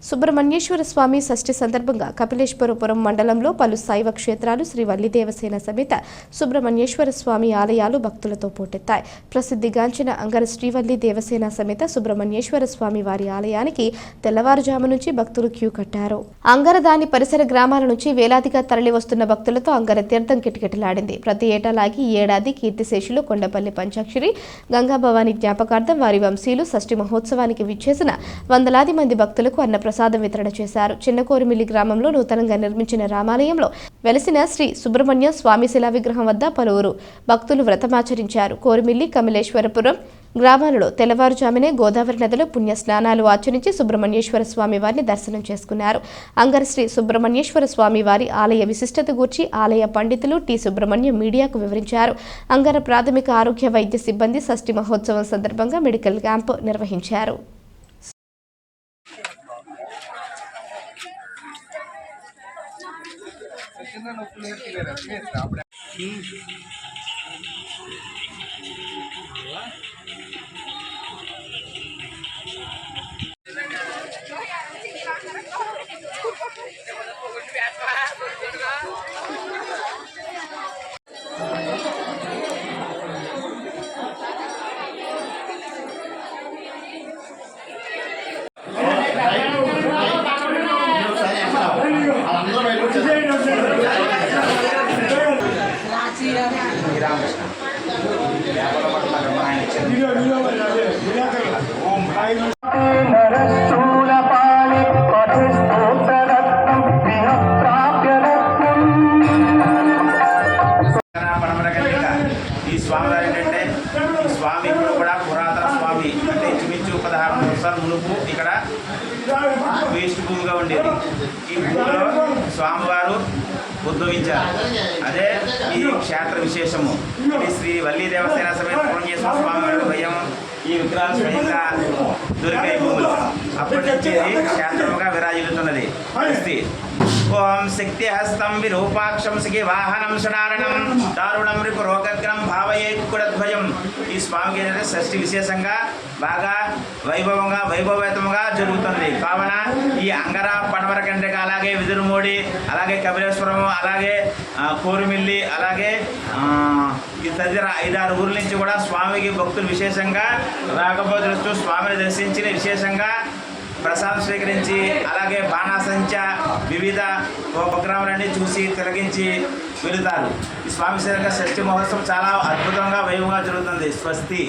సుబ్రహ్మణ్యేశ్వర స్వామి షష్ఠి సందర్భంగా కపిలేశ్వరపురం మండలంలో పలు శైవ క్షేత్రాలు శ్రీ వల్లి దేవసేన సమేత సుబ్రహ్మణ్యేశ్వర స్వామి ఆలయాలు భక్తులతో పోటెత్తాయి. ప్రసిద్ధిగాంచిన అంగర శ్రీవల్లి దేవసేన సమేత సుబ్రహ్మణ్యేశ్వర స్వామి వారి ఆలయానికి తెల్లవారుజాము నుంచి భక్తులు క్యూ కట్టారు. అంగర దాని పరిసర గ్రామాల నుంచి వేలాదిగా తరలి వస్తున్న భక్తులతో అంగర తీర్థం కిటకిటలాడింది. ప్రతి ఏటాలాగి ఈ ఏడాది కీర్తిశేషులు కొండపల్లి పంచాక్షరి గంగాభవాని జ్ఞాపకార్థం వారి వంశీయులు షష్ఠి మహోత్సవానికి విచ్చేసిన వందలాది మంది భక్తులకు అన్న ప్రసాదం వితరణ చేశారు. చిన్నకోరిమిల్లి గ్రామంలో నూతనంగా నిర్మించిన రామాలయంలో వెలిసిన శ్రీ సుబ్రహ్మణ్య స్వామి శిలా విగ్రహం వద్ద పలువురు భక్తులు వ్రతమాచరించారు. కోరిమిల్లి కమలేశ్వరపురం గ్రామాలలో తెల్లవారుజామునే గోదావరి నదిలో పుణ్య స్నానాలు ఆచరించి సుబ్రహ్మణ్యేశ్వర స్వామి వారిని దర్శనం చేసుకున్నారు. అంగర శ్రీ సుబ్రహ్మణ్యేశ్వర స్వామి వారి ఆలయ విశిష్టత గూర్చి ఆలయ పండితులు టి సుబ్రహ్మణ్యం మీడియాకు వివరించారు. అంగర ప్రాథమిక ఆరోగ్య వైద్య సిబ్బంది షష్ఠి మహోత్సవం సందర్భంగా మెడికల్ క్యాంప్ నిర్వహించారు. ఈ స్వామివారు ఏంటంటే ఈ స్వామి ఇప్పుడు కూడా పురాతన స్వామి అంటే ఇంచుమించు 16 సంవత్సరాల మునుపు ఇక్కడ వేస్ట్ భూమిగా ఉండేది. ఈ భూమిలో స్వామివారు ఉద్భవించారు. అదే ఈ క్షేత్ర విశేషము. ఇది శ్రీ వల్లి దేవసేన సమేత సుబ్రహ్మణ్యేశ్వర స్వామి వారి భయం ఈ విగ్రహాలు స్వయంగా దొరికే భూములు అప్పటి నుంచి క్షేత్రముగా విరాజిల్లుతున్నది. ఓం శక్తి హస్తం విరూపాక్షం సిగి వాహనం షడారణం దారుణం రిపు రోగగ్రం భావయేకుడద్వయం. ఈ స్వామికి ఏంటంటే షష్ఠి విశేషంగా బాగా వైభవేతముగా జరుగుతుంది. కావున ఈ అంగర పడమరకండ్రిక అలాగే విదురుమూడి అలాగే కపిలేశ్వరము అలాగే కోరిమిల్లి అలాగే ఈ తదితర 5-6 ఊర్ల నుంచి కూడా స్వామికి భక్తులు విశేషంగా రాకపోతూ స్వామిని దర్శించిన విశేషంగా ప్రసాదం స్వీకరించి అలాగే బాణాసంచ వివిధ ఉపగ్రహాలన్నీ చూసి తిలగించి వెళుతారు. ఈ స్వామి షష్ఠి మహోత్సవం చాలా అద్భుతంగా వైభవంగా జరుగుతుంది. స్వస్తి.